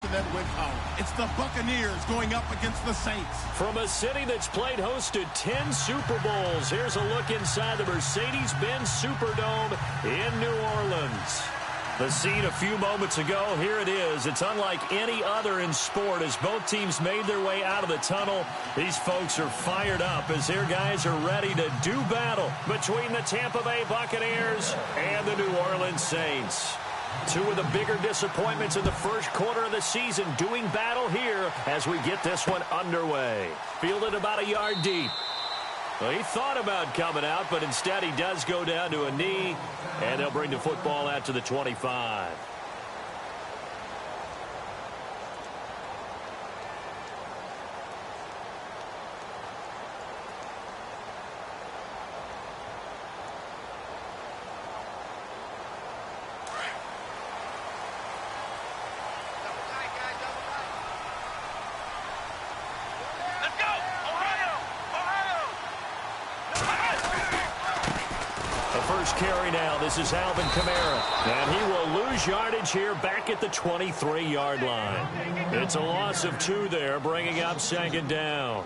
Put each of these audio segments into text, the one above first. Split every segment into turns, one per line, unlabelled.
infinite win power. It's the Buccaneers going up against the Saints.
From a city that's played host to 10 Super Bowls, here's a look inside the Mercedes-Benz Superdome in New Orleans. The scene a few moments ago, here it is. It's unlike any other in sport as both teams made their way out of the tunnel. These folks are fired up as their guys are ready to do battle between the Tampa Bay Buccaneers and the New Orleans Saints. Two of the bigger disappointments in the first quarter of the season doing battle here as we get this one underway. Fielded about a yard deep. Well, he thought about coming out, but instead he does go down to a knee, and they'll bring the football out to the 25. Carry now. This is Alvin Kamara. And he will lose yardage here back at the 23-yard line. It's a loss of 2 there, bringing up second down.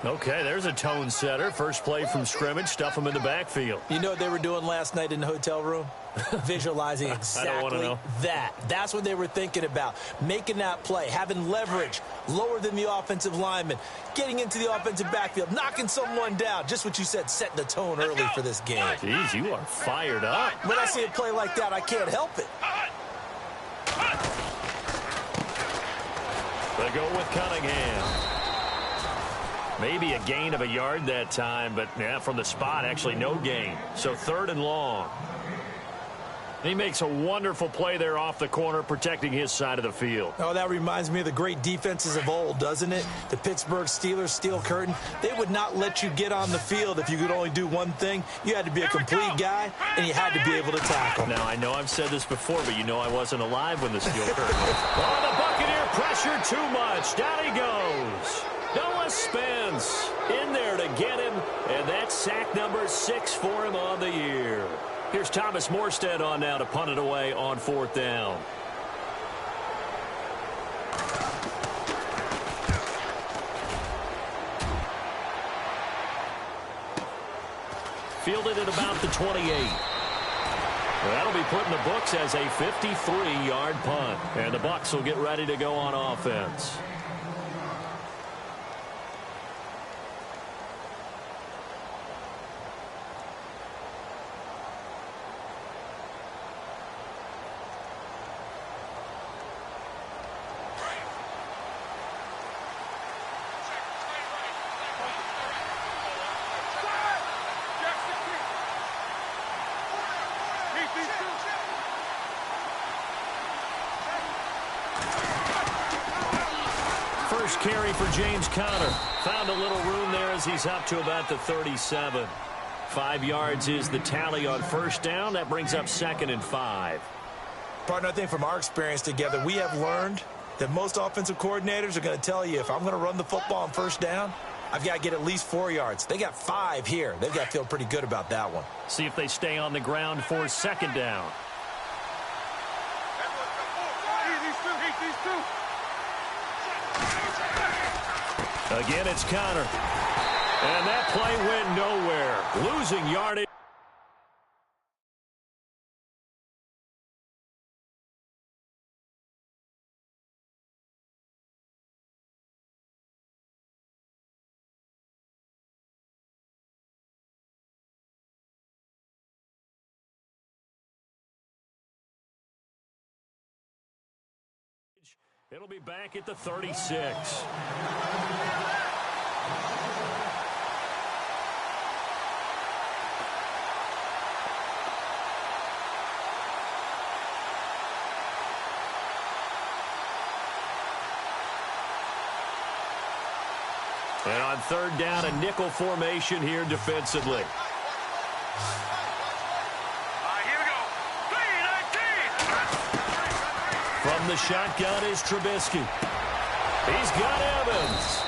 Okay, there's a tone setter. First play from scrimmage, stuff him in the backfield.
You know what they were doing last night in the hotel room? Visualizing exactly that. That's what they were thinking about. Making that play, having leverage, lower than the offensive lineman, getting into the offensive backfield, knocking someone down. Just what you said, setting the tone early for this game.
Jeez, you are fired up.
When I see a play like that, I can't help it.
They go with Cunningham. Maybe a gain of a yard that time, but yeah, from the spot, actually no gain. So 3rd and long. He makes a wonderful play there off the corner, protecting his side of the field.
Oh, that reminds me of the great defenses of old, doesn't it? The Pittsburgh Steelers, steel curtain. They would not let you get on the field if you could only do one thing. You had to be a complete guy, and you had to be able to tackle.
Now, I know I've said this before, but you know I wasn't alive when the steel curtain was. Oh, the Buccaneer pressure too much. Down he goes. Noah Spence in there to get him, and that's sack number 6 for him on the year. Here's Thomas Morstead on now to punt it away on 4th down. Fielded at about the 28. That'll be put in the books as a 53-yard punt, and the Bucs will get ready to go on offense. First carry for James Conner. Found a little room there as he's up to about the 37. 5 yards is the tally on first down. That brings up 2nd and 5.
Partner, I think from our experience together, we have learned that most offensive coordinators are going to tell you if I'm going to run the football on first down, I've got to get at least 4 yards. They got 5 here. They've got to feel pretty good about that one.
See if they stay on the ground for second down. Again, it's Conner. And that play went nowhere. Losing yardage. It'll be back at the 36. And on third down, a nickel formation here defensively. From the shotgun is Trubisky. He's got Evans.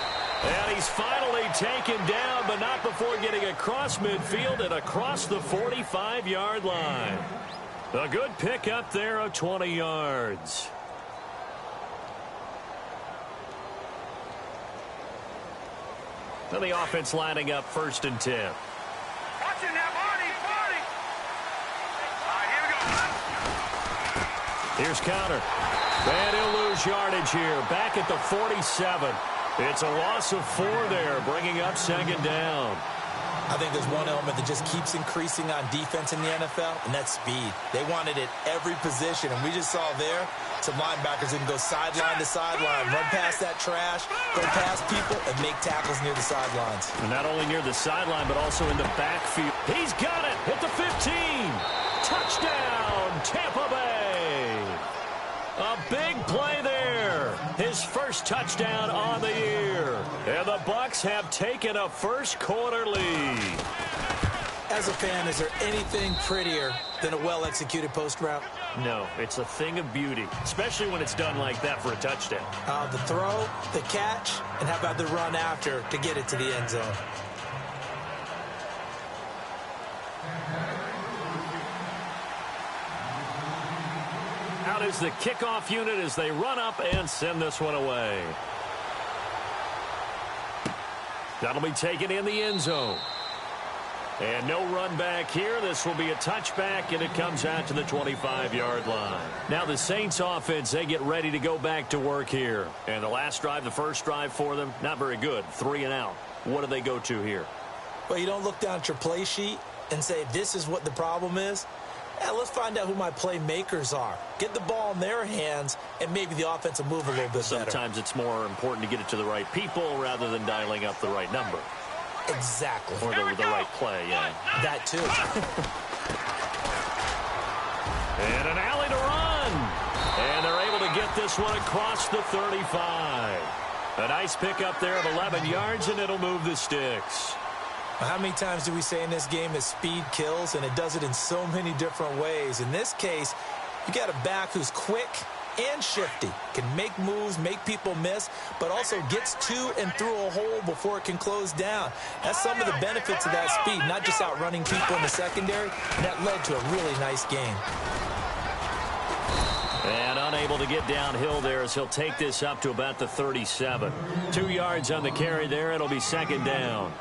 And he's finally taken down, but not before getting across midfield and across the 45-yard line. A good pickup there of 20 yards. And the offense lining up 1st and 10.
Watch it now, Marty. All right, here we go.
Here's counter. And he'll lose yardage here. Back at the 47. It's a loss of 4 there, bringing up 2nd down.
I think there's one element that just keeps increasing on defense in the NFL, and that's speed. They want it at every position, and we just saw there some linebackers who can go sideline to sideline, run past that trash, go past people, and make tackles near the sidelines.
And not only near the sideline, but also in the backfield. He's got it at the 15. Touchdown, Tampa Bay. A big play there. His first touchdown on the year. And the Bucs have taken a first-quarter lead.
As a fan, is there anything prettier than a well-executed post route?
No, it's a thing of beauty, especially when it's done like that for a touchdown.
The throw, the catch, and how about the run after to get it to the end zone?
Out is the kickoff unit as they run up and send this one away. That'll be taken in the end zone. And no run back here. This will be a touchback, and it comes out to the 25-yard line. Now the Saints offense, they get ready to go back to work here. And the last drive, the first drive for them, not very good. 3 and out. What do they go to here?
Well, you don't look down at your play sheet and say, this is what the problem is. Let's find out who my playmakers are. Get the ball in their hands, and maybe the offense will move a little bit better.
Sometimes it's more important to get it to the right people rather than dialing up the right number.
Exactly.
Or the right play, yeah.
That too.
And an alley to run. And they're able to get this one across the 35. A nice pickup there of 11 yards, and it'll move the sticks.
How many times do we say in this game that speed kills, and it does it in so many different ways? In this case, you got a back who's quick and shifty, can make moves, make people miss, but also gets to and through a hole before it can close down. That's some of the benefits of that speed, not just outrunning people in the secondary, and that led to a really nice game.
And unable to get downhill there as he'll take this up to about the 37. 2 yards on the carry there. It'll be 2nd down.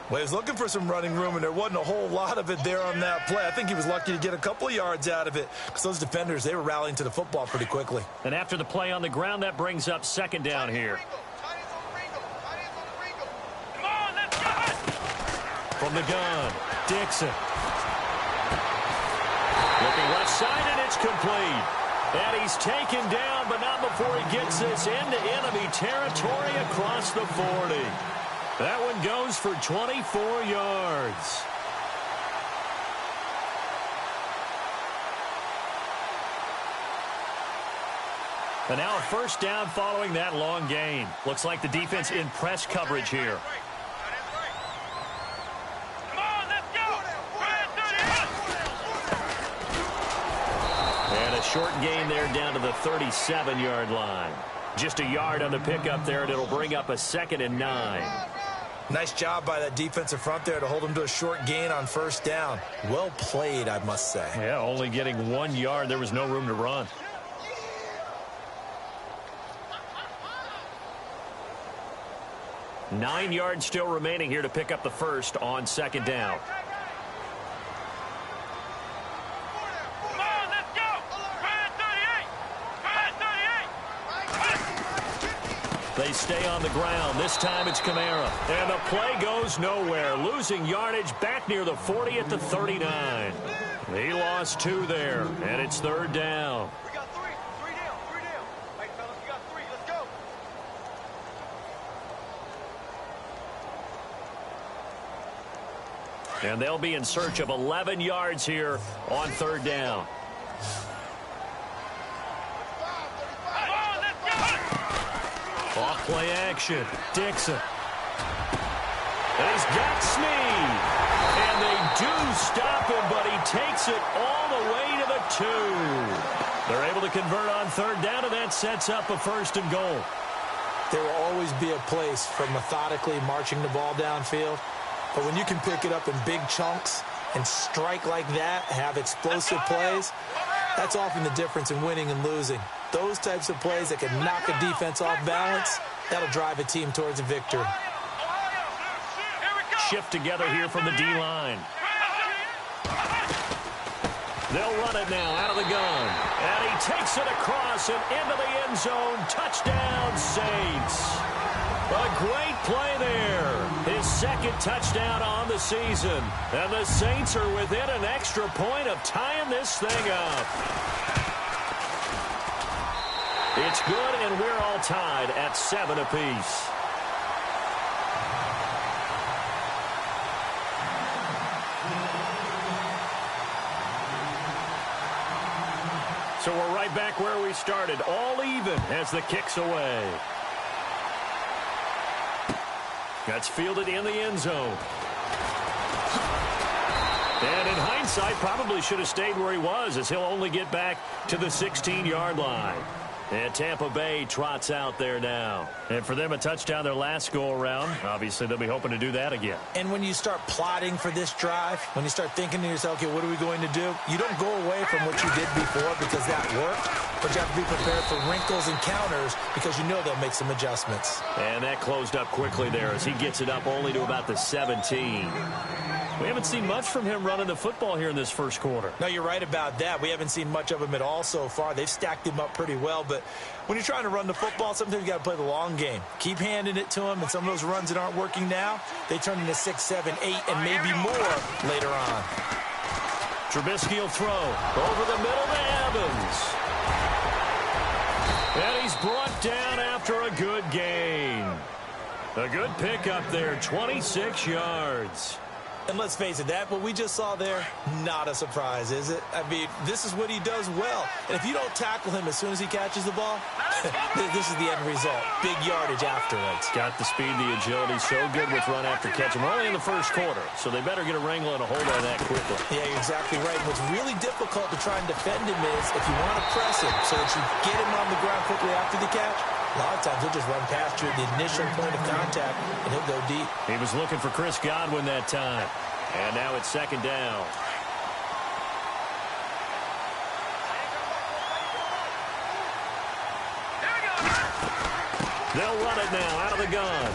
Well, he was looking for some running room, and there wasn't a whole lot of it there on that play. I think he was lucky to get a couple of yards out of it because those defenders, they were rallying to the football pretty quickly.
And after the play on the ground, that brings up 2nd down here. From the gun, Dixon. Looking left side, and it's complete. And he's taken down, but not before he gets this into enemy territory across the 40. That one goes for 24 yards. And now a first down following that long gain. Looks like the defense in press coverage here. And a short gain there down to the 37-yard line. Just a yard on the pickup there, and it'll bring up a 2nd and 9.
Nice job by that defensive front there to hold him to a short gain on first down. Well played, I must say.
Yeah, only getting 1 yard. There was no room to run. Nine yards still remaining here to pick up the first on 2nd down. They stay on the ground. This time it's Kamara. And the play goes nowhere. Losing yardage back near the 40 at the 39. He lost 2 there, and it's 3rd down.
We got 3. 3 down. 3 down. Hey, fellas, we got 3. Let's go.
And they'll be in search of 11 yards here on 3rd down. Off play action. Dixon. And he's got Snead. And they do stop him, but he takes it all the way to the 2. They're able to convert on 3rd down, and that sets up a 1st and goal.
There will always be a place for methodically marching the ball downfield. But when you can pick it up in big chunks and strike like that, have explosive plays, that's often the difference in winning and losing. Those types of plays that can knock a defense off balance, that'll drive a team towards a victory.
shift together here from the D-line. They'll run it now out of the gun. And he takes it across and into the end zone. Touchdown, Saints. A great play there. His second touchdown on the season. And the Saints are within an extra point of tying this thing up. It's good, and we're all tied at 7 apiece. So we're right back where we started, all even as the kick's away. That's fielded in the end zone. And in hindsight, probably should have stayed where he was, as he'll only get back to the 16-yard line. And Tampa Bay trots out there now. And for them, a touchdown their last go-around. Obviously, they'll be hoping to do that again.
And when you start plotting for this drive, when you start thinking to yourself, okay, what are we going to do? You don't go away from what you did before because that worked. But you have to be prepared for wrinkles and counters because you know they'll make some adjustments.
And that closed up quickly there as he gets it up only to about the 17. We haven't seen much from him running the football here in this first quarter.
No, you're right about that. We haven't seen much of him at all so far. They've stacked him up pretty well. But when you're trying to run the football, sometimes you got to play the long game. Keep handing it to him, and some of those runs that aren't working now, they turn into 6, 7, 8, and maybe more later on.
Trubisky will throw over the middle to Evans. And he's brought down after a good gain. A good pickup there, 26 yards.
And let's face it, that what we just saw there, not a surprise, is it? I mean, this is what he does well. And if you don't tackle him as soon as he catches the ball, this is the end result. Big yardage afterwards.
Got the speed, the agility, so good with run after catch. We're only in the first quarter, so they better get a wrangle and a hold on that quickly.
Yeah, you're exactly right. What's really difficult to try and defend him is if you want to press him so that you get him on the ground quickly after the catch, a lot of times he'll just run past you at the initial point of contact, and he'll go deep.
He was looking for Chris Godwin that time. And now it's second down. They'll run it now out of the gun.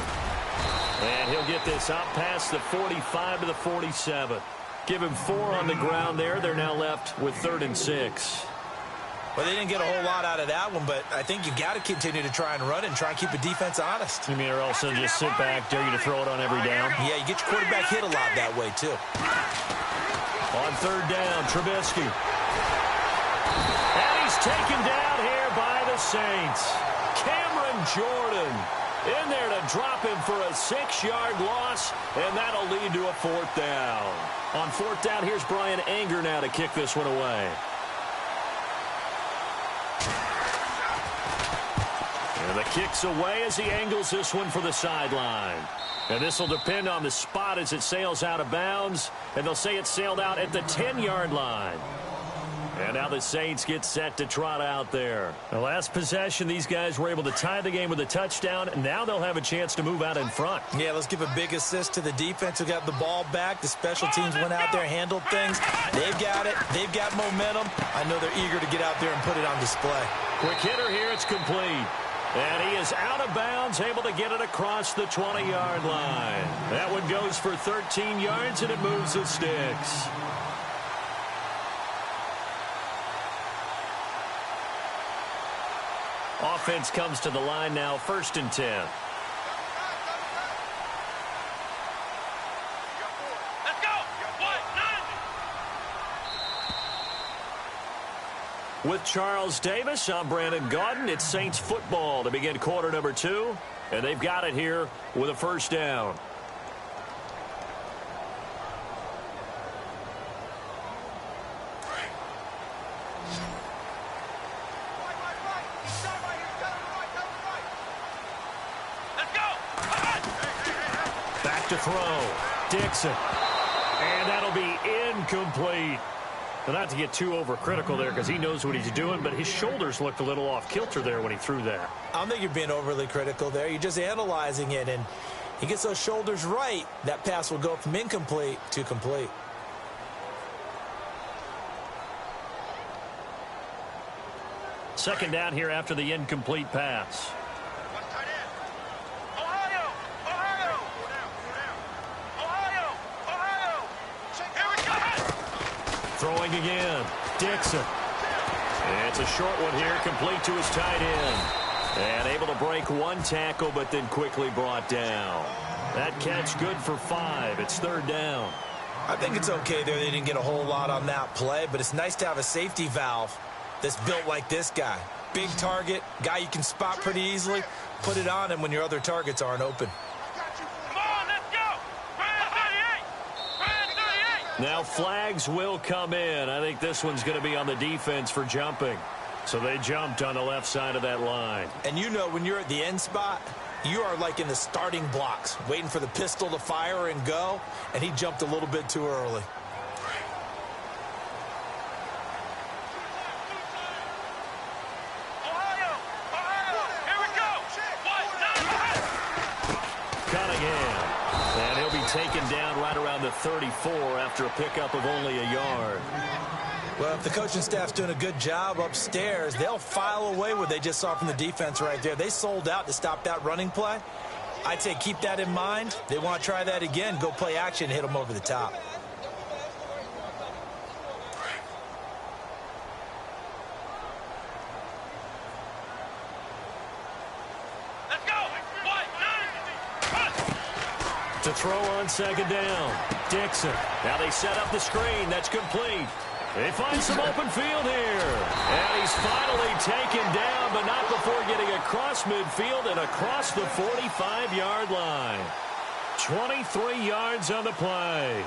And he'll get this out past the 45 to the 47. Give him 4 on the ground there. They're now left with 3rd and 6.
Well, they didn't get a whole lot out of that one, but I think you got to continue to try and run and try and keep the defense honest.
You mean or also just sit back, dare you to throw it on every down?
Yeah, you get your quarterback hit a lot that way, too.
On 3rd down, Trubisky. And he's taken down here by the Saints. Cameron Jordan in there to drop him for a 6-yard loss, and that'll lead to a 4th down. On 4th down, here's Brian Anger now to kick this one away. And the kick's away as he angles this one for the sideline. And this will depend on the spot as it sails out of bounds. And they'll say it sailed out at the 10-yard line. And now the Saints get set to trot out there. The last possession, these guys were able to tie the game with a touchdown. And now they'll have a chance to move out in front.
Yeah, let's give a big assist to the defense who got the ball back. The special teams went out there, handled things. They've got it. They've got momentum. I know they're eager to get out there and put it on display.
Quick hitter here. It's complete. And he is out of bounds, able to get it across the 20-yard line. That one goes for 13 yards, and it moves the sticks. Offense comes to the line now, 1st and 10.
Let's go!
With Charles Davis, I'm Brandon Gaudin. It's Saints football to begin quarter number 2. And they've got it here with a 1st down. Back to throw. Dixon. And that'll be incomplete. Not to get too overcritical there because he knows what he's doing, but his shoulders looked a little off kilter there when he threw that.
I don't think you're being overly critical there. You're just analyzing it, and he gets those shoulders right. That pass will go from incomplete to complete.
Second down here after the incomplete pass.
Ohio! Ohio! Ohio!
Throwing again. Dixon. It's a short one here, complete to his tight end. And able to break one tackle, but then quickly brought down. That catch good for 5. It's third down.
I think it's okay there. They didn't get a whole lot on that play, but it's nice to have a safety valve that's built like this guy. Big target, guy you can spot pretty easily. Put it on him when your other targets aren't open.
Come on, let's go. Brand 38.
Now flags will come in. I think this one's going to be on the defense for jumping. So they jumped on the left side of that line.
And you know when you're at the end spot, you are like in the starting blocks, waiting for the pistol to fire and go, and he jumped a little bit too early.
Ohio, here we go.
Cunningham. And he'll be taken down right around the 34 after a pickup of only a yard.
Well, if the coaching staff's doing a good job upstairs, they'll file away what they just saw from the defense right there. They sold out to stop that running play. I'd say keep that in mind. They want to try that again, go play action, hit them over the top.
Let's go.
To throw on second down. Dixon. Now they set up the screen. That's complete. They find some open field here. And he's finally taken down, but not before getting across midfield and across the 45-yard line. 23 yards on the play.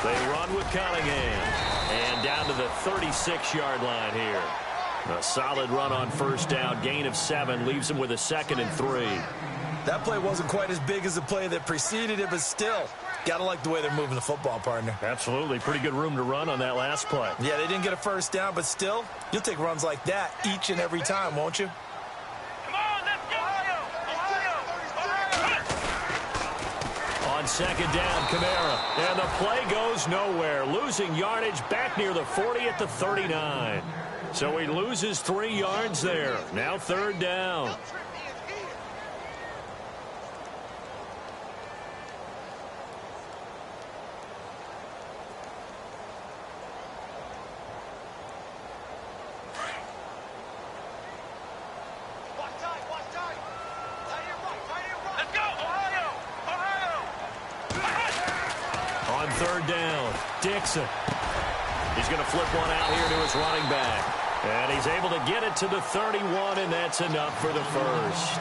They run with Cunningham. And down to the 36-yard line here. A solid run on first down. Gain of 7 leaves them with a 2nd and 3.
That play wasn't quite as big as the play that preceded it, but still, got to like the way they're moving the football, partner.
Absolutely. Pretty good room to run on that last play.
Yeah, they didn't get a first down, but still, you'll take runs like that each and every time, won't you?
On second down, Kamara. And the play goes nowhere. Losing yardage back near the 40 at the 39. So he loses 3 yards there. Now third down. On third down, Dixon. He's going to flip one out here to his running back. And he's able to get it to the 31, and that's enough for the first.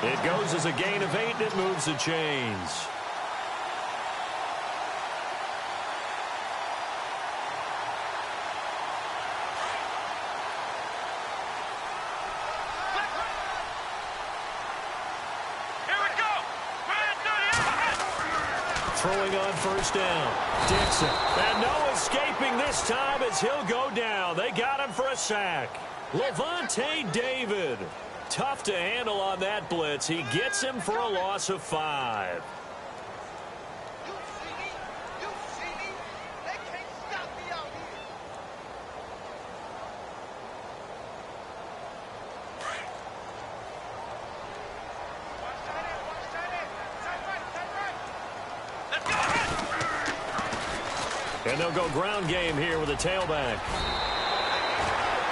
It goes as a gain of 8, and it moves the chains. Throwing on first down, Dixon. And no escaping this time as he'll go down. They got him for a sack. Levante David. Tough to handle on that blitz. He gets him for a loss of 5. And they'll go ground game here with a tailback.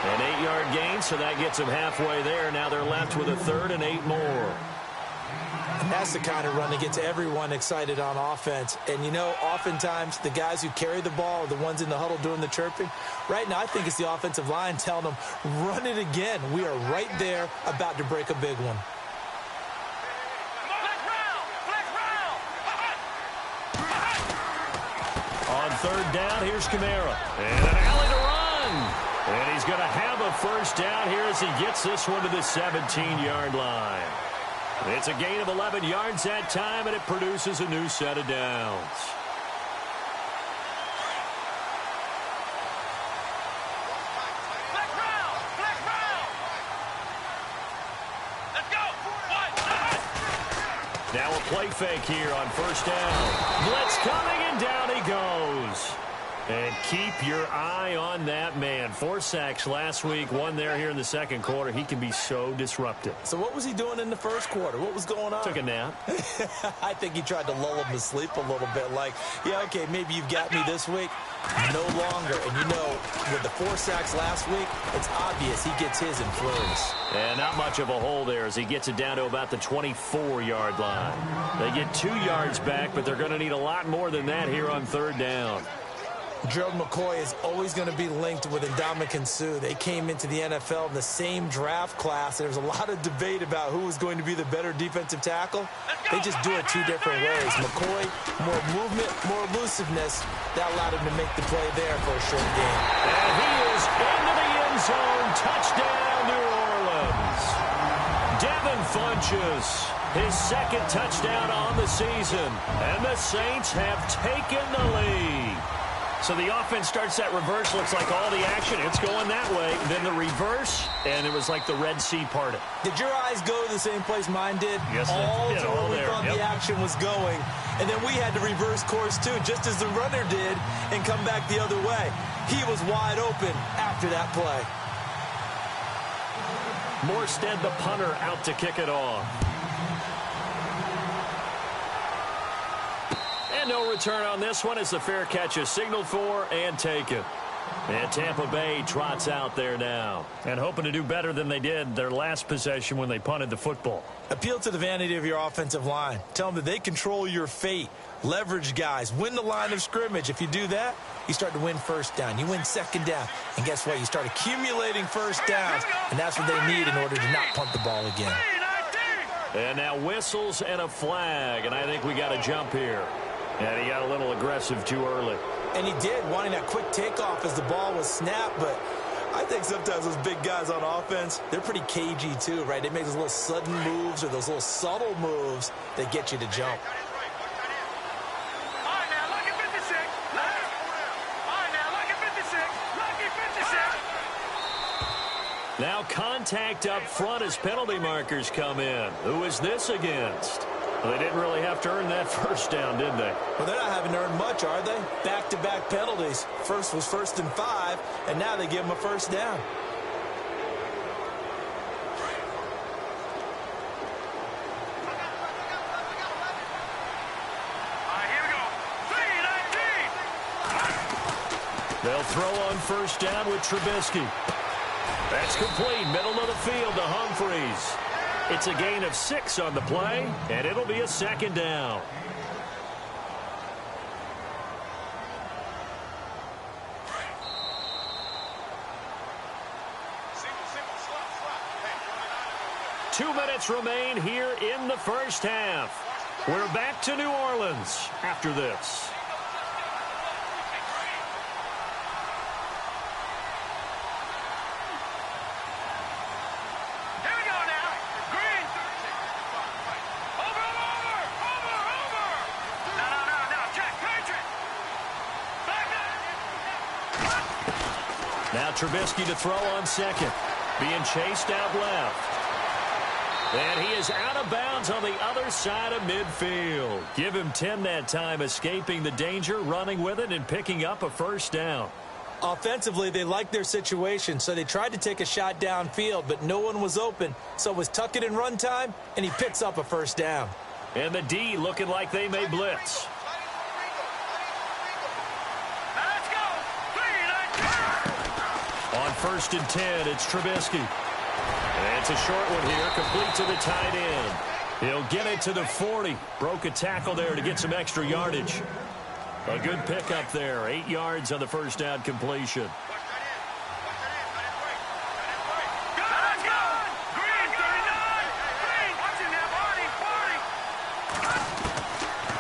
An 8-yard gain, so that gets them halfway there. Now they're left with a 3rd and 8 more.
And that's the kind of run that gets everyone excited on offense. And, you know, oftentimes the guys who carry the ball are the ones in the huddle doing the chirping. Right now, I think it's the offensive line telling them, run it again. We are right there about to break a big one.
On third down, here's Kamara. And an alley to run. And he's going to have a first down here as he gets this one to the 17-yard line. It's a gain of 11 yards that time, and it produces a new set of downs. Now a play fake here on first down. Blitz coming, and down he goes. And keep your eye on that man. 4 sacks last week, 1 there here in the second quarter. He can be so disruptive.
So what was he doing in the first quarter? What was going on?
Took a nap.
I think he tried to lull him to sleep a little bit. Like, yeah, okay, maybe you've got me this week. No longer. And you know, with the 4 sacks last week, it's obvious he gets his in flurries.
And not much of a hole there as he gets it down to about the 24-yard line. They get 2 yards back, but they're going to need a lot more than that here on third down.
Gerald McCoy is always going to be linked with Ndamukong Suh. They came into the NFL in the same draft class. There's a lot of debate about who was going to be the better defensive tackle. They just do it 2 different ways. McCoy, more movement, more elusiveness. That allowed him to make the play there for a short game.
And he is into the end zone. Touchdown, New Orleans. Devin Funchess, his second touchdown on the season. And the Saints have taken the lead. So the offense starts that reverse. Looks like all the action, it's going that way. Then the reverse, and it was like the Red Sea parted.
Did your eyes go to the same place mine did?
Yes,
all
it did.
to where we thought the action was going. And then we had to reverse course, too, just as the runner did, and come back the other way. He was wide open after that play.
Morstead, the punter, out to kick it off. And no return on this one as the fair catch is signaled for and taken. And Tampa Bay trots out there now. And hoping to do better than they did their last possession when they punted the football.
Appeal to the vanity of your offensive line. Tell them that they control your fate. Leverage guys. Win the line of scrimmage. If you do that, you start to win first down. You win second down. And guess what? You start accumulating first downs. And that's what they need in order to not punt the ball again.
And now whistles and a flag. And I think we got a jump here. And he got a little aggressive too early.
And he did, wanting that quick takeoff as the ball was snapped. But I think sometimes those big guys on offense, they're pretty cagey too, right? They make those little sudden moves or those little subtle moves that get you to jump.
All right, now, lucky 56. All right, now, lucky 56. Lucky 56.
Now contact up front as penalty markers come in. Who is this against? Well, they didn't really have to earn that first down, did they?
Well, they're not having to earn much, are they? Back-to-back penalties. First was 1st and 5, and now they give them a first down.
All right, here we go. 3-19.
They'll throw on first down with Trubisky. That's complete. Middle of the field to Humphreys. It's a gain of 6 on the play, and it'll be a second down. Hey, 2 minutes remain here in the first half. We're back to New Orleans after this. Now Trubisky to throw on second. Being chased out left. And he is out of bounds on the other side of midfield. Give him 10 that time, escaping the danger, running with it, and picking up a first down.
Offensively, they liked their situation, so they tried to take a shot downfield, but no one was open. So it was tuck it in run time, and he picks up a first down.
And the D looking like they may blitz. On 1st and 10, it's Trubisky. And it's a short one here, complete to the tight end. He'll get it to the 40. Broke a tackle there to get some extra yardage. A good pickup there, 8 yards on the first down completion.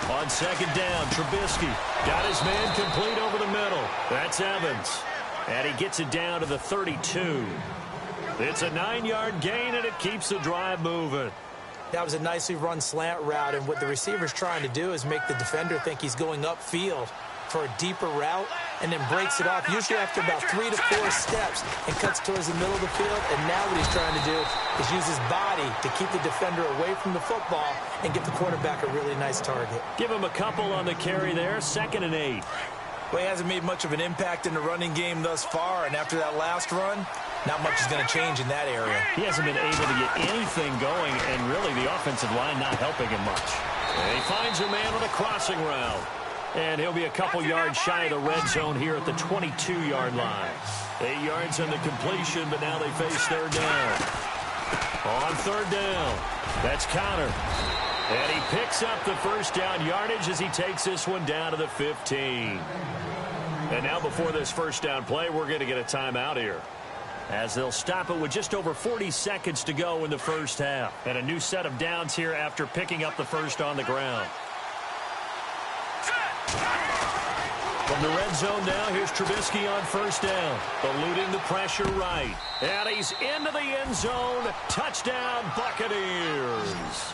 On second down, Trubisky got his man complete over the middle. That's Evans. And he gets it down to the 32. It's a 9-yard gain, and it keeps the drive moving.
That was a nicely run slant route, and what the receiver's trying to do is make the defender think he's going upfield. for a deeper route and then breaks it off, usually after about 3 to 4 steps, and cuts towards the middle of the field. And now what he's trying to do is use his body to keep the defender away from the football and get the quarterback a really nice target.
Give him a couple on the carry there, 2nd and 8.
Well, he hasn't made much of an impact in the running game thus far, and after that last run, not much is going to change in that area.
He hasn't been able to get anything going, and really the offensive line not helping him much. And he finds a man on a crossing route. And he'll be a couple yards shy of the red zone here at the 22-yard line. 8 yards on the completion, but now they face 3rd down. On 3rd down, that's Connor. And he picks up the first down yardage as he takes this one down to the 15. And now before this first down play, we're going to get a timeout here, as they'll stop it with just over 40 seconds to go in the first half. And a new set of downs here after picking up the first on the ground. From the red zone now, here's Trubisky on 1st down. Eluding the pressure right. And he's into the end zone. Touchdown, Buccaneers.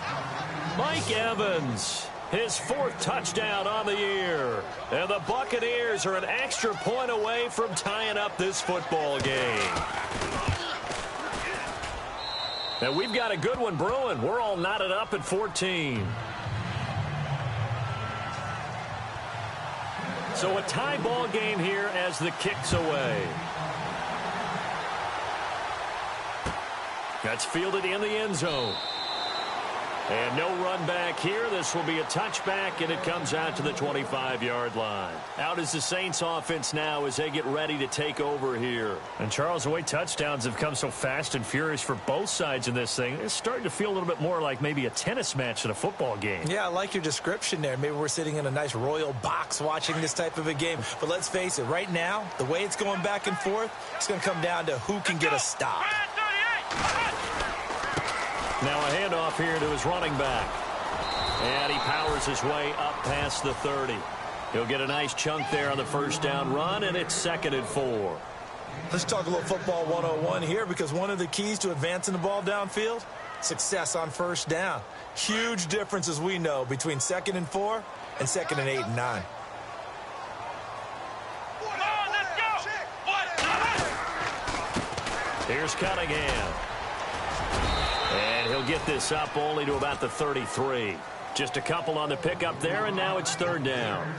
Mike Evans, his 4th touchdown on the year. And the Buccaneers are an extra point away from tying up this football game. And we've got a good one brewing. We're all knotted up at 14. So a tie ball game here as the kick's away. That's fielded in the end zone. And no run back here. This will be a touchback, and it comes out to the 25-yard line. Out is the Saints offense now as they get ready to take over here. And, Charles, the way touchdowns have come so fast and furious for both sides in this thing, it's starting to feel a little bit more like maybe a tennis match than a football game. Yeah, I like your description there. Maybe we're sitting in a nice royal box watching this type of a game. But let's face it, right now, the way it's going back and forth, it's going to come down to who can get a stop. Now a handoff here to his running back. And he powers his way up past the 30. He'll get a nice chunk there on the first down run, and it's 2nd and 4. Let's talk a little football 101 here, because one of the keys to advancing the ball downfield, success on 1st down. Huge difference, as we know, between 2nd and 4 and 2nd and 8 and 9. Here's Cunningham. And he'll get this up only to about the 33. Just a couple on the pickup there, and now it's 3rd down.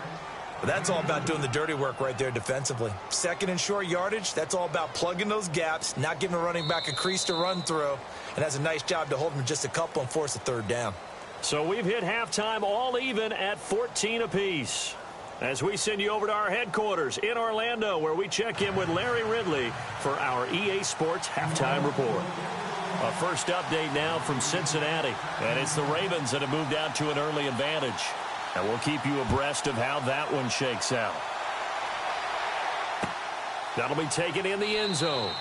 But that's all about doing the dirty work right there defensively. 2nd and short yardage, that's all about plugging those gaps, not giving a running back a crease to run through, and has a nice job to hold him just a couple and force a 3rd down. So we've hit halftime all even at 14 apiece, as we send you over to our headquarters in Orlando, where we check in with Larry Ridley for our EA Sports Halftime Report. A first update now from Cincinnati, and it's the Ravens that have moved out to an early advantage. And we'll keep you abreast of how that one shakes out. That'll be taken in the end zone.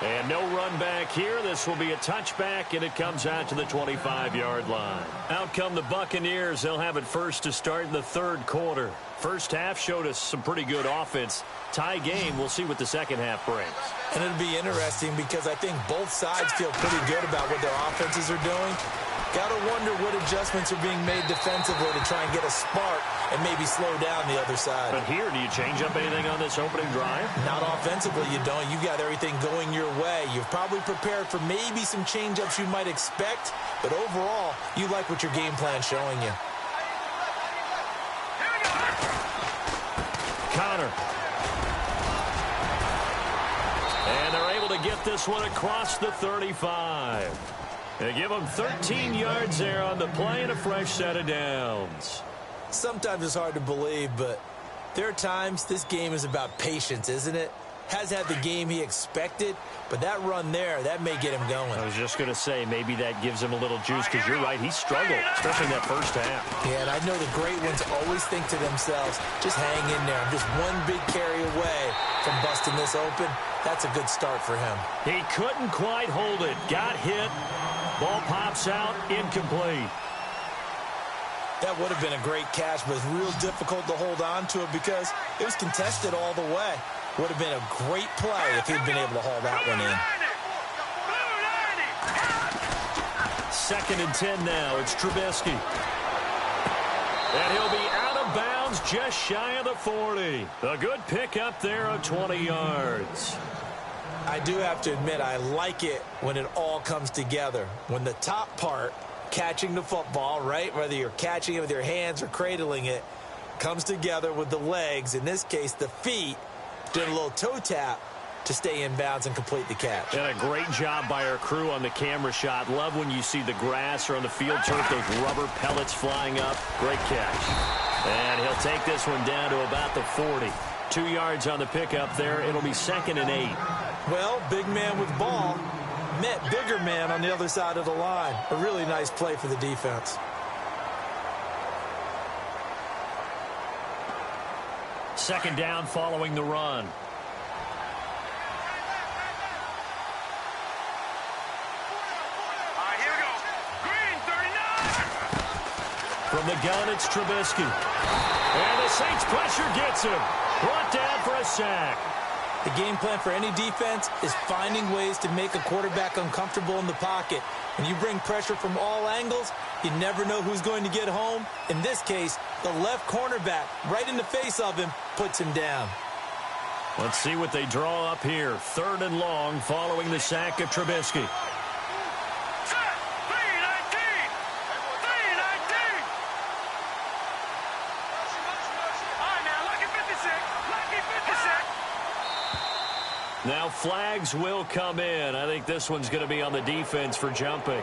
And no run back here. This will be a touchback, and it comes out to the 25-yard line. Out come the Buccaneers. They'll have it first to start in the 3rd quarter. First half showed us some pretty good offense. Tie game, we'll see what the second half brings. And it'll be interesting because I think both sides feel pretty good about what their offenses are doing. Got to wonder what adjustments are being made defensively to try and get a spark and maybe slow down the other side. But here, do you change up anything on this opening drive? Not offensively, you don't. You got everything going your way. You've probably prepared for maybe some change-ups you might expect, but overall, you like what your game plan's showing you. Connor. And they're able to get this one across the 35. They give them 13 yards there on the play and a fresh set of downs. Sometimes it's hard to believe, but there are times this game is about patience, isn't it? Has had the game he expected, but that run there, that may get him going. I was just going to say, maybe that gives him a little juice, because you're right, he struggled, especially in that first half. Yeah, and I know the great ones always think to themselves, just hang in there. I'm just one big carry away from busting this open. That's a good start for him. He couldn't quite hold it. Got hit. Ball pops out, incomplete. That would have been a great catch, but it's real difficult to hold on to it because it was contested all the way. Would have been a great play if he'd been able to haul that one in. 2nd and 10 now. It's Trubisky. And he'll be out of bounds inbounds just shy of the 40. A good pickup there of 20 yards.
I do have to admit, I like it when it all comes together. When the top part, catching the football, right, whether you're catching it with your hands or cradling it, comes together with the legs, in this case the feet, did a little toe tap to stay in bounds and complete the catch.
And a great job by our crew on the camera shot. Love when you see the grass or on the field turf, those rubber pellets flying up. Great catch. And he'll take this one down to about the 40. 2 yards on the pickup there. It'll be 2nd and 8.
Well, big man with ball met bigger man on the other side of the line. A really nice play for the defense.
Second down following the run. From the gun, it's Trubisky. And the Saints pressure gets him. Brought down for a sack.
The game plan for any defense is finding ways to make a quarterback uncomfortable in the pocket. When you bring pressure from all angles, you never know who's going to get home. In this case, the left cornerback, right in the face of him, puts him down.
Let's see what they draw up here. 3rd and long following the sack of Trubisky. Now flags will come in. I think this one's going to be on the defense for jumping.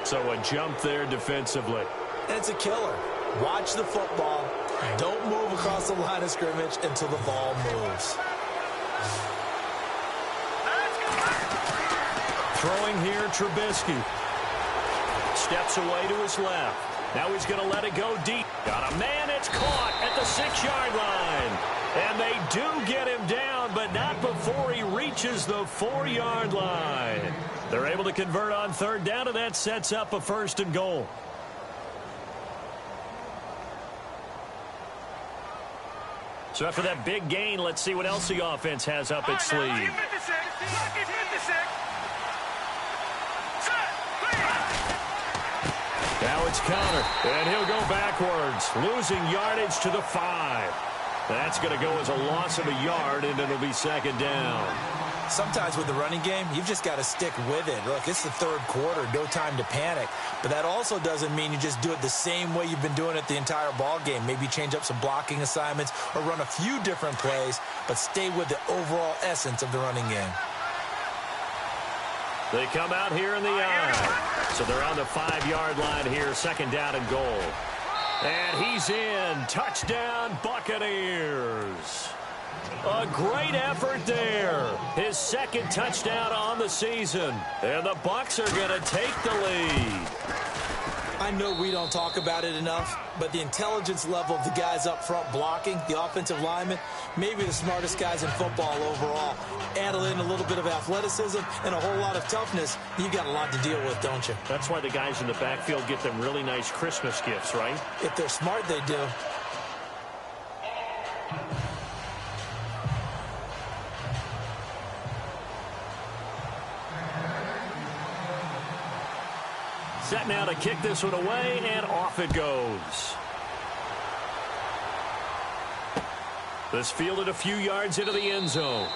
So a jump there defensively.
It's a killer. Watch the football. Don't move across the line of scrimmage until the ball moves.
Throwing here, Trubisky. Steps away to his left. Now he's going to let it go deep. Got a man, it's caught at the 6-yard line. And they do get him down, but not before he reaches the 4-yard line. They're able to convert on 3rd down, and that sets up a 1st and goal. So after that big gain, let's see what else the offense has up its sleeve. Now it's Connor, and he'll go backwards, losing yardage to the 5. That's going to go as a loss of a yard, and it'll be 2nd down.
Sometimes with the running game, you've just got to stick with it. Look, it's the 3rd quarter, no time to panic. But that also doesn't mean you just do it the same way you've been doing it the entire ball game. Maybe change up some blocking assignments or run a few different plays, but stay with the overall essence of the running game.
They come out here in the eye. So they're on the 5-yard line here, 2nd down and goal. And he's in. Touchdown, Buccaneers. A great effort there. His 2nd touchdown on the season. And the Bucs are going to take the lead.
I know we don't talk about it enough, but the intelligence level of the guys up front blocking, the offensive linemen, maybe the smartest guys in football overall. Add in a little bit of athleticism and a whole lot of toughness, you got a lot to deal with, don't you?
That's why the guys in the backfield get them really nice Christmas gifts, right?
If they're smart, they do.
Set now to kick this one away, and off it goes. This fielded a few yards into the end zone.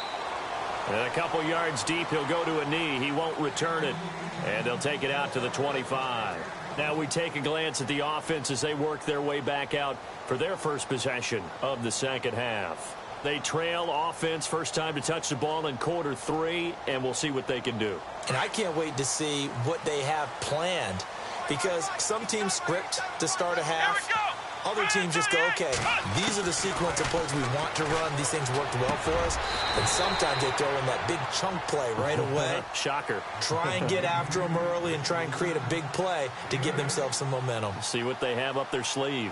And a couple yards deep, he'll go to a knee. He won't return it. And they'll take it out to the 25. Now we take a glance at the offense as they work their way back out for their first possession of the 2nd half. They trail offense, first time to touch the ball in quarter 3, and we'll see what they can do.
And I can't wait to see what they have planned, because some teams script to start a half. Other teams just go, okay, these are the sequence of plays we want to run. These things worked well for us. And sometimes they throw in that big chunk play right away.
Shocker.
Try and get after them early and try and create a big play to give themselves some momentum.
See what they have up their sleeve.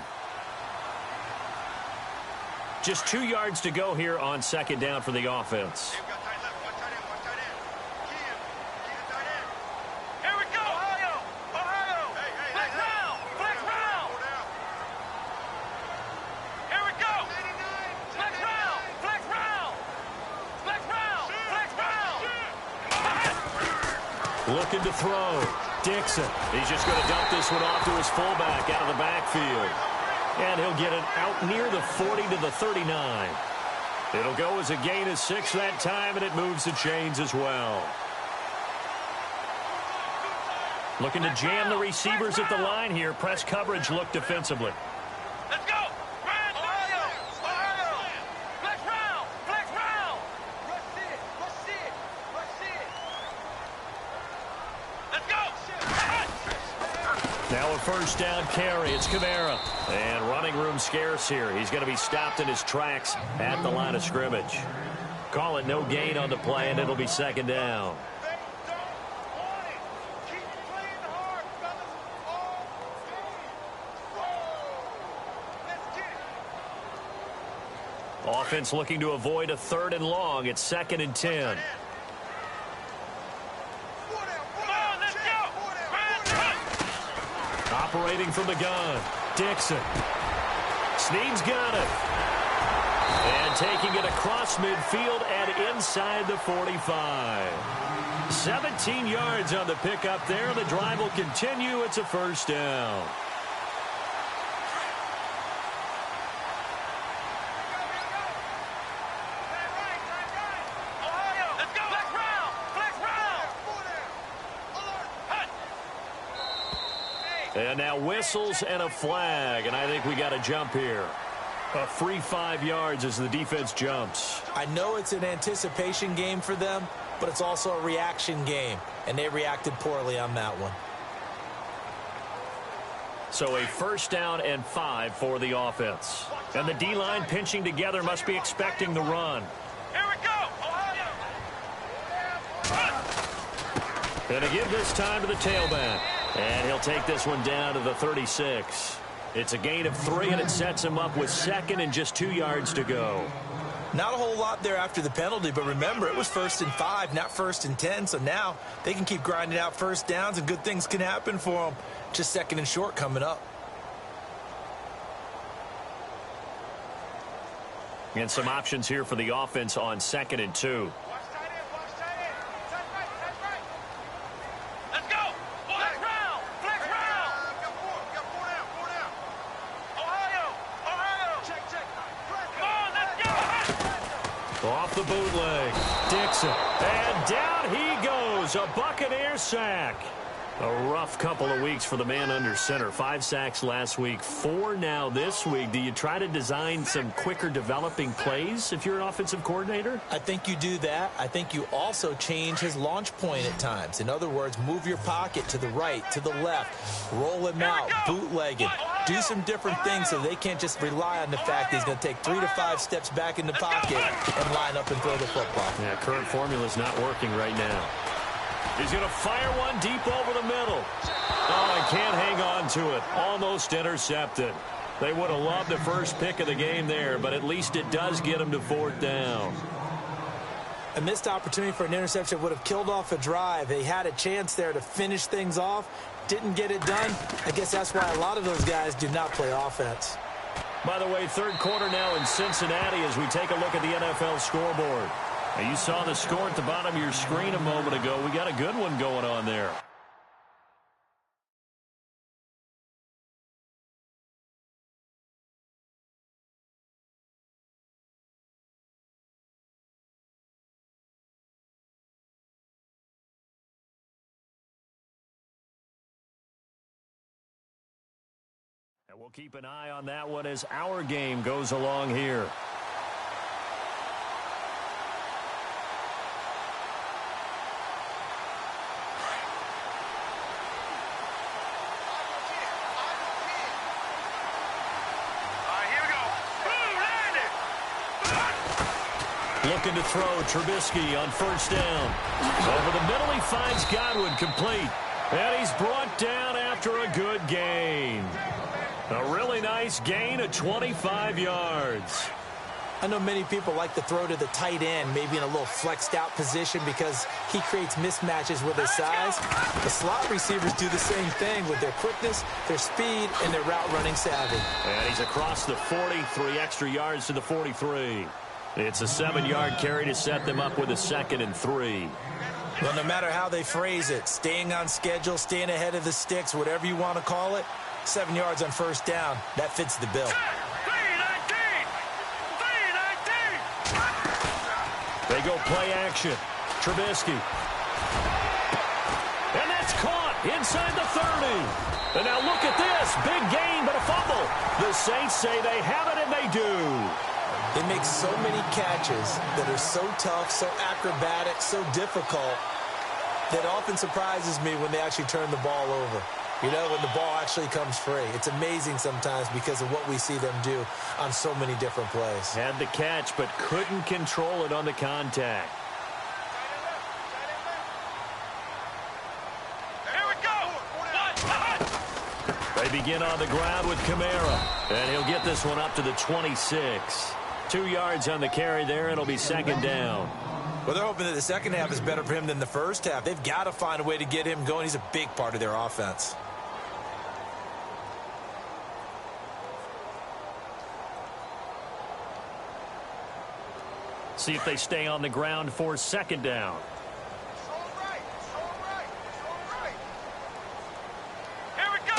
Just 2 yards to go here on 2nd down for the offense.
Here we go. Ohio. Flex round. Here we go. Flex round.
Looking to throw. Dixon. He's just going to dump this one off to his fullback out of the backfield. And he'll get it out near the 40 to the 39. It'll go as a gain of 6 that time, and it moves the chains as well. Looking to jam the receivers at the line here. Press coverage look defensively.
Let's go. Ohio. Flex round. Rush it. Let's go.
Now a first down carry. It's Kamara. And running room scarce here. He's going to be stopped in his tracks at the line of scrimmage. Call it no gain on the play, and it'll be second down. Offense looking to avoid a 3rd and long. It's 2nd and 10. Operating from the gun. Dixon. Snead's got it. And taking it across midfield and inside the 45. 17 yards on the pickup there. The drive will continue. It's a first down. And now whistles and a flag, and I think we got a jump here. A free 5 yards as the defense jumps.
I know it's an anticipation game for them, but it's also a reaction game, and they reacted poorly on that one.
So a first down and 5 for the offense. And the D-line pinching together must be expecting the run.
Here we go.
And to give this time to the tailback. And he'll take this one down to the 36. It's a gain of 3, and it sets him up with 2nd and just 2 yards to go.
Not a whole lot there after the penalty, but remember, it was 1st and 5, not 1st and 10. So now they can keep grinding out first downs, and good things can happen for them. Just 2nd and short coming up.
And some options here for the offense on 2nd and 2.
Off
the bootleg. Dixon. And down he goes. A Buccaneer sack. A rough couple of weeks for the man under center. 5 sacks last week, 4 now this week. Do you try to design some quicker developing plays if you're an offensive coordinator?
I think you do that. I think you also change his launch point at times. In other words, move your pocket to the right, to the left, roll him out, bootleg him. Do some different things so they can't just rely on the fact that he's going to take 3 to 5 steps back in the pocket and line up and throw the football.
Yeah, current formula's not working right now. He's going to fire one deep over the middle. Oh, and can't hang on to it. Almost intercepted. They would have loved the first pick of the game there, but at least it does get him to 4th down.
A missed opportunity for an interception would have killed off a drive. They had a chance there to finish things off. Didn't get it done. I guess that's why a lot of those guys do not play offense.
By the way, 3rd quarter now in Cincinnati as we take a look at the NFL scoreboard. Now, you saw the score at the bottom of your screen a moment ago. We got a good one going on there. And we'll keep an eye on that one as our game goes along here. Looking to throw Trubisky on 1st down. Over the middle, he finds Godwin complete. And he's brought down after a good gain. A really nice gain of 25 yards.
I know many people like to throw to the tight end, maybe in a little flexed out position because he creates mismatches with his size. The slot receivers do the same thing with their quickness, their speed, and their route running savvy.
And he's across the 40, 3 extra yards to the 43. It's a 7-yard carry to set them up with a 2nd and 3.
Well, no matter how they phrase it, staying on schedule, staying ahead of the sticks, whatever you want to call it, 7 yards on first down. That fits the bill.
3-19.
They go play action. Trubisky. And that's caught inside the 30. And now look at this. Big gain, but a fumble. The Saints say they have it, and they do.
They make so many catches that are so tough, so acrobatic, so difficult, that often surprises me when they actually turn the ball over. You know, when the ball actually comes free. It's amazing sometimes because of what we see them do on so many different plays.
Had the catch, but couldn't control it on the contact.
Here we go.
They begin on the ground with Kamara, and he'll get this one up to the 26. 2 yards on the carry there. It'll be second down.
Well, they're hoping that the second half is better for him than the first half. They've got to find a way to get him going. He's a big part of their offense.
See if they stay on the ground for second down.
Here we go.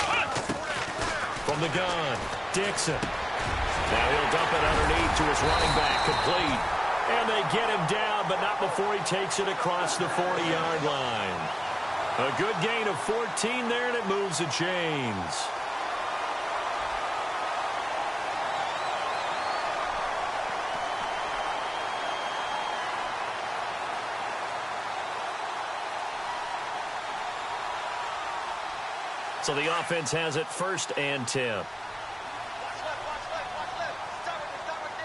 From the gun, Dixon. Now he'll dump it underneath to his running back, complete. And they get him down, but not before he takes it across the 40-yard line. A good gain of 14 there, and it moves the chains. So the offense has it 1st and 10.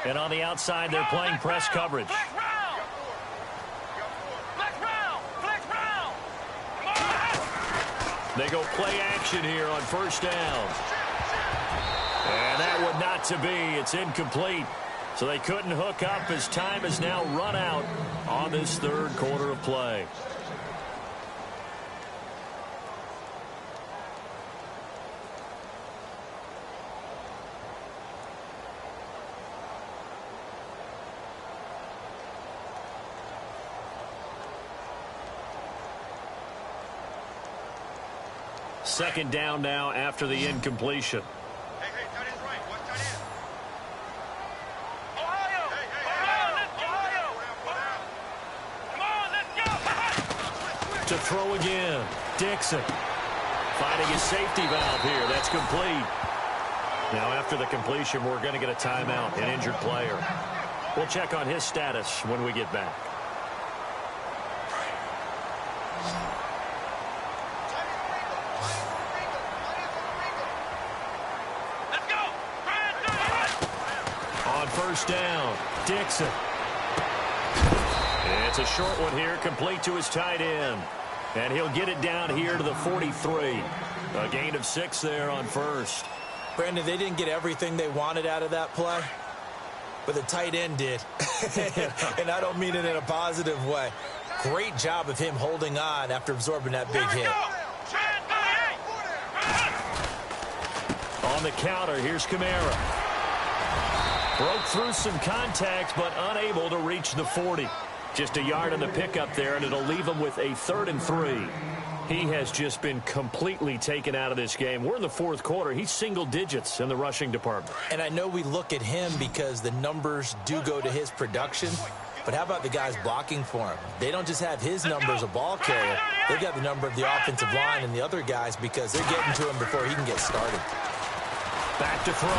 And on the outside, they're playing press coverage.
Flex round. Flex round. Flex round. Come on.
They go play action here on first down. And that would not to be. It's incomplete. So they couldn't hook up as time has now run out on this third quarter of play. Second down now after the incompletion.
Hey, tight end's right. Watch tight end. Ohio. Come on, let's go.
To throw again. Dixon. Finding his safety valve here. That's complete. Now after the completion, we're going to get a timeout, an injured player. We'll check on his status when we get back. First down, Dixon. It's a short one here, complete to his tight end. And he'll get it down here to the 43. A gain of 6 there on first.
Brandon, they didn't get everything they wanted out of that play, but the tight end did. And I don't mean it in a positive way. Great job of him holding on after absorbing that big hit.
On the counter, here's Kamara. Broke through some contact, but unable to reach the 40. Just a yard on the pickup there, and it'll leave him with a 3rd and 3. He has just been completely taken out of this game. We're in the fourth quarter. He's single digits in the rushing department.
And I know we look at him because the numbers do go to his production, but how about the guys blocking for him? They don't just have his number as a ball carrier. They've got the number of the offensive line and the other guys because they're getting to him before he can get started.
Back to throw.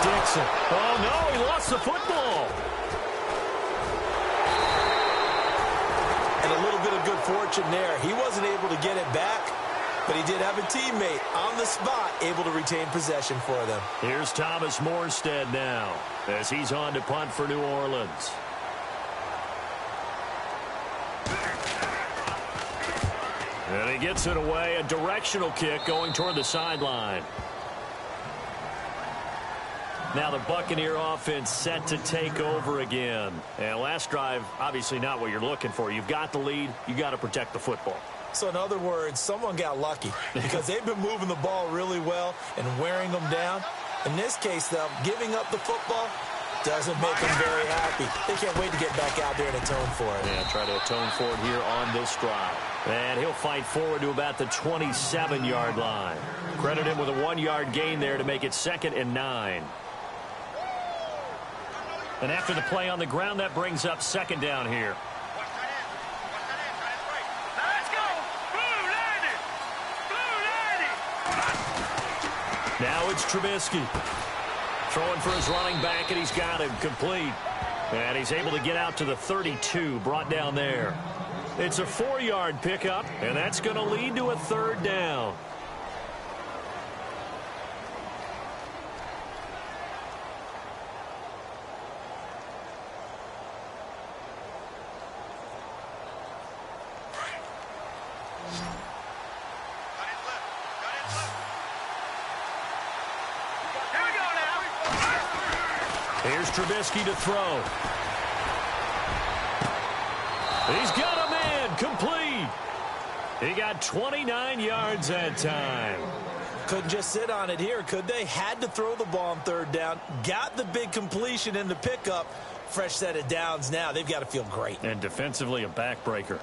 Dixon. Oh, no, he lost the football.
And a little bit of good fortune there. He wasn't able to get it back, but he did have a teammate on the spot able to retain possession for them.
Here's Thomas Morstead now as he's on to punt for New Orleans. And he gets it away, a directional kick going toward the sideline. Now the Buccaneer offense set to take over again. And last drive, obviously not what you're looking for. You've got the lead. You got to protect the football.
So in other words, someone got lucky because they've been moving the ball really well and wearing them down. In this case, though, giving up the football, Doesn't make them very happy. They can't wait to get back out there and atone for it.
Yeah, try to atone for it here on this drive. And he'll fight forward to about the 27-yard line. Credit him with a 1-yard gain there to make it 2nd and 9. And after the play on the ground, that brings up 2nd down here.
Let's go! Blue landed! Blue landed!
Now it's Trubisky. Throwing for his running back, and he's got him complete. And he's able to get out to the 32, brought down there. It's a 4-yard pickup, and that's going to lead to a 3rd down.
Here we go now!
Here's Trubisky to throw. He's got him in, complete. He got 29 yards that time.
Couldn't just sit on it here, could they? Had to throw the ball on 3rd down. Got the big completion in the pickup. Fresh set of downs now. They've got to feel great.
And defensively, a backbreaker.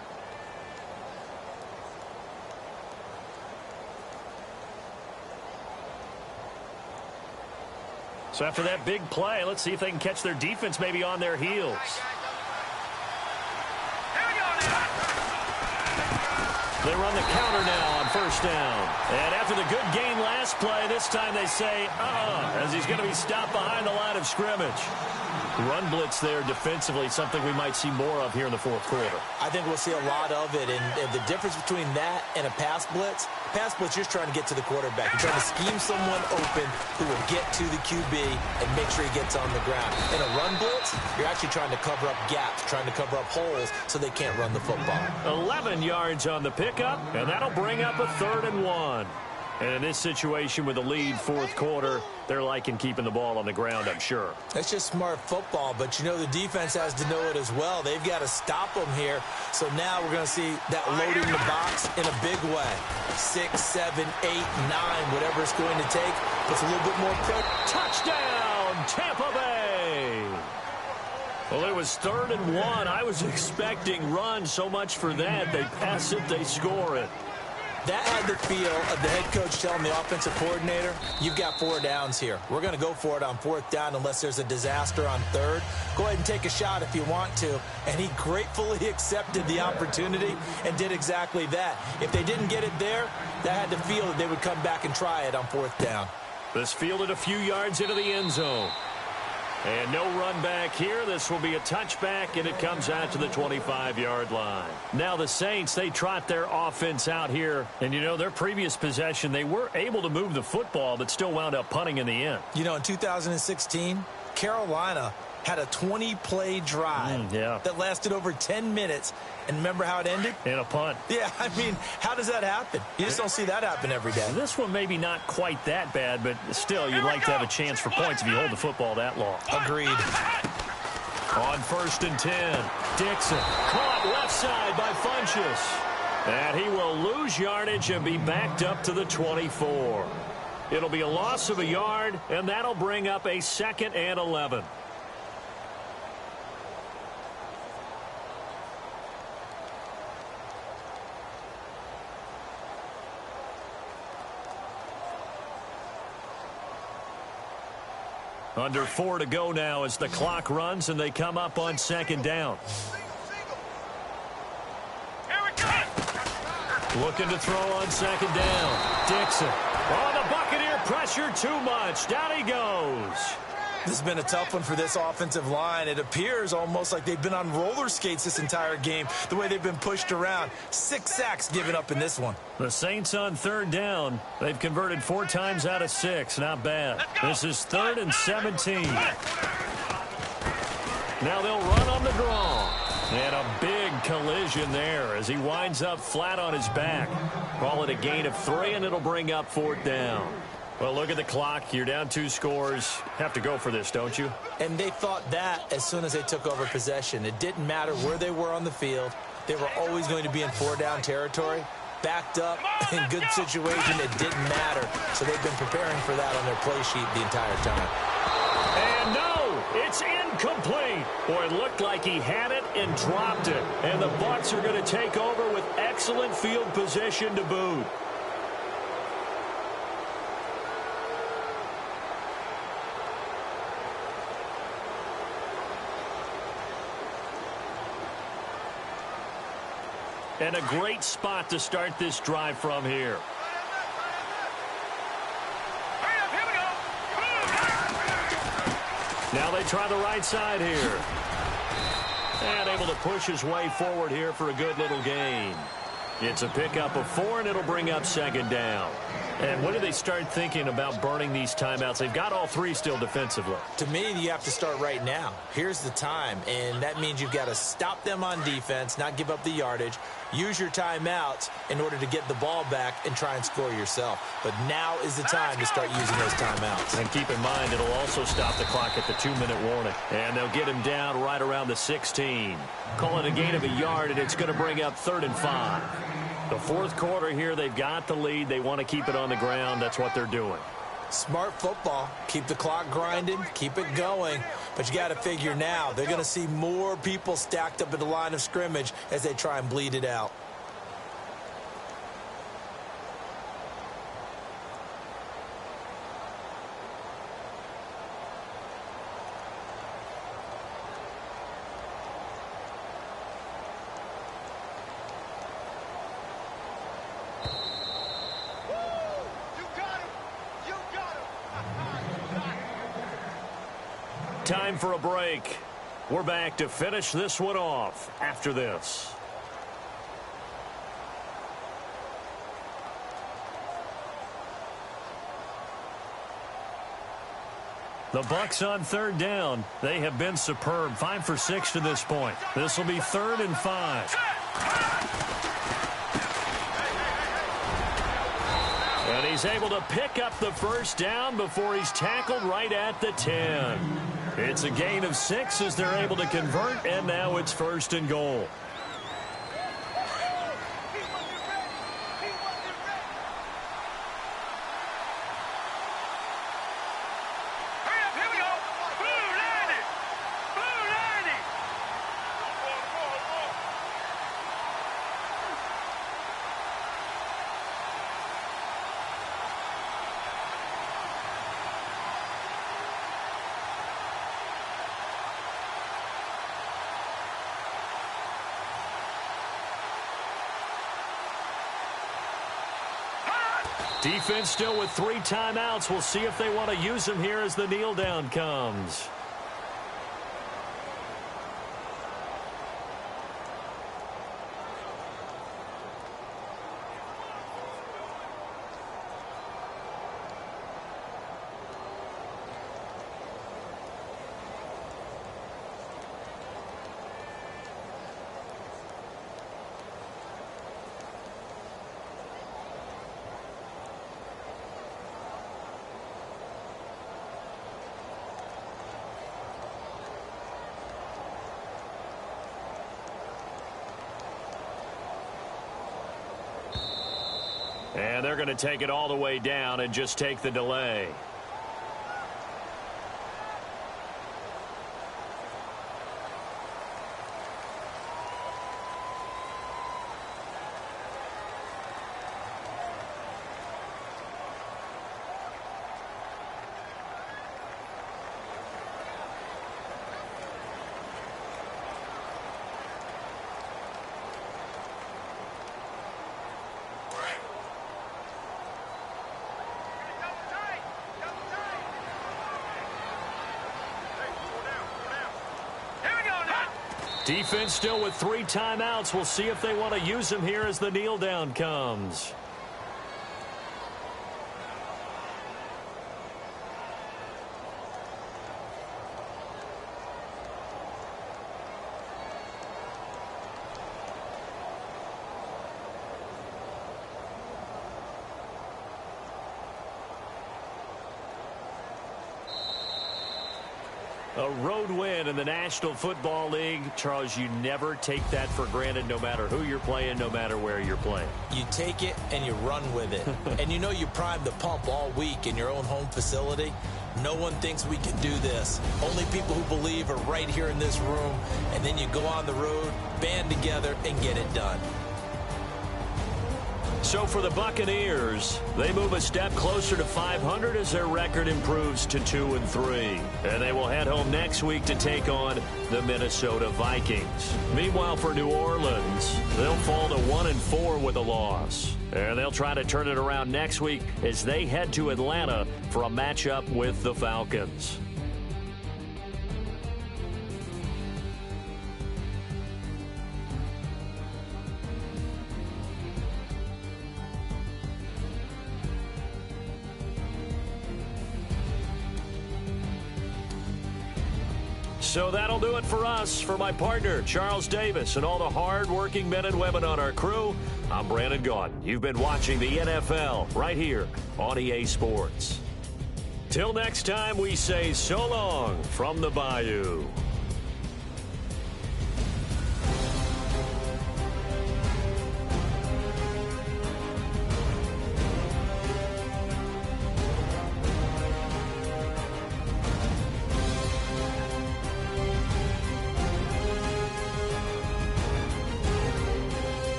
So after that big play, let's see if they can catch their defense maybe on their heels. They run the counter now on 1st down. And after the good gain last play, this time they say, as he's going to be stopped behind the line of scrimmage. Run blitz there defensively, something we might see more of here in the 4th quarter.
I think we'll see a lot of it. And the difference between that and a pass blitz, you're just trying to get to the quarterback. You're trying to scheme someone open who will get to the QB and make sure he gets on the ground. In a run blitz, you're actually trying to cover up gaps, trying to cover up holes so they can't run the football.
11 yards on the pickup, and that'll bring up a 3rd and 1. And in this situation with the lead 4th quarter, they're liking keeping the ball on the ground, I'm sure.
That's just smart football, but you know the defense has to know it as well. They've got to stop them here. So now we're going to see that loading the box in a big way. 6, 7, 8, 9, whatever it's going to take. Puts a little bit more pressure.
Touchdown, Tampa Bay! Well, it was 3rd and 1. I was expecting run, so much for that. They pass it, they score it.
That had the feel of the head coach telling the offensive coordinator, you've got 4 downs here. We're going to go for it on 4th down unless there's a disaster on 3rd. Go ahead and take a shot if you want to. And he gratefully accepted the opportunity and did exactly that. If they didn't get it there, that had the feel that they would come back and try it on 4th down.
This fielded a few yards into the end zone. And no run back here. This will be a touchback, and it comes out to the 25-yard line. Now the Saints, they trot their offense out here. And, you know, their previous possession, they were able to move the football, but still wound up punting in the end.
You know, in 2016, Carolina had a 20-play drive that lasted over 10 minutes. And remember how it ended?
In a punt.
Yeah, I mean, how does that happen? You just don't see that happen every day.
This one maybe not quite that bad, but still, you'd like to have a chance for points if you hold the football that long.
Agreed.
On 1st and 10, Dixon caught left side by Funchess. And he will lose yardage and be backed up to the 24. It'll be a loss of a yard, and that'll bring up a 2nd and 11. Under 4 to go now as the clock runs and they come up on 2nd down. Looking to throw on 2nd down. Dixon. Oh, the Buccaneer pressure too much. Down he goes.
This has been a tough one for this offensive line. It appears almost like they've been on roller skates this entire game, the way they've been pushed around. 6 sacks given up in this one.
The Saints on 3rd down. They've converted 4 times out of 6. Not bad. This is 3rd and 17. Now they'll run on the draw. And a big collision there as he winds up flat on his back. Call it a gain of 3, and it'll bring up 4th down. Well, look at the clock. You're down 2 scores. Have to go for this, don't you?
And they thought that as soon as they took over possession. It didn't matter where they were on the field. They were always going to be in 4-down territory. Backed up, in good situation, it didn't matter. So they've been preparing for that on their play sheet the entire time.
And no, it's incomplete. Boy, it looked like he had it and dropped it. And the Bucs are going to take over with excellent field position to boot. And a great spot to start this drive from here. Now they try the right side here. And able to push his way forward here for a good little gain. It's a pickup of 4, and it'll bring up second down. And when do they start thinking about burning these timeouts? They've got all 3 still defensively.
To me, you have to start right now. Here's the time, and that means you've got to stop them on defense, not give up the yardage, use your timeouts in order to get the ball back and try and score yourself. But now is the time to start using those timeouts. And
keep in mind, it'll also stop the clock at the 2-minute warning. And they'll get him down right around the 16. Call it a gain of a yard, and it's going to bring up 3rd and 5. The fourth quarter here, they've got the lead. They want to keep it on the ground. That's what they're doing.
Smart football. Keep the clock grinding. Keep it going. But you got to figure now, they're going to see more people stacked up at the line of scrimmage as they try and bleed it out.
Time for a break. We're back to finish this one off after this. The Bucs on 3rd down. They have been superb. 5 for 6 to this point. This will be 3rd and 5. And he's able to pick up the first down before he's tackled right at the 10. It's a gain of 6 as they're able to convert, and now it's 1st and goal. Defense still with 3 timeouts. We'll see if they want to use them here as the kneel down comes. And they're going to take it all the way down and just take the delay. Defense still with 3 timeouts. We'll see if they want to use them here as the kneel down comes. A road win in the National Football League. Charles, you never take that for granted no matter who you're playing, no matter where you're playing.
You take it and you run with it. And you know you primed the pump all week in your own home facility. No one thinks we can do this. Only people who believe are right here in this room. And then you go on the road, band together, and get it done.
So for the Buccaneers, they move a step closer to 500 as their record improves to 2-3. And they will head home next week to take on the Minnesota Vikings. Meanwhile, for New Orleans, they'll fall to 1-4 with a loss. And they'll try to turn it around next week as they head to Atlanta for a matchup with the Falcons. So that'll do it for us. For my partner, Charles Davis, and all the hard-working men and women on our crew, I'm Brandon Gaudin. You've been watching the NFL right here on EA Sports. Till next time, we say so long from the Bayou.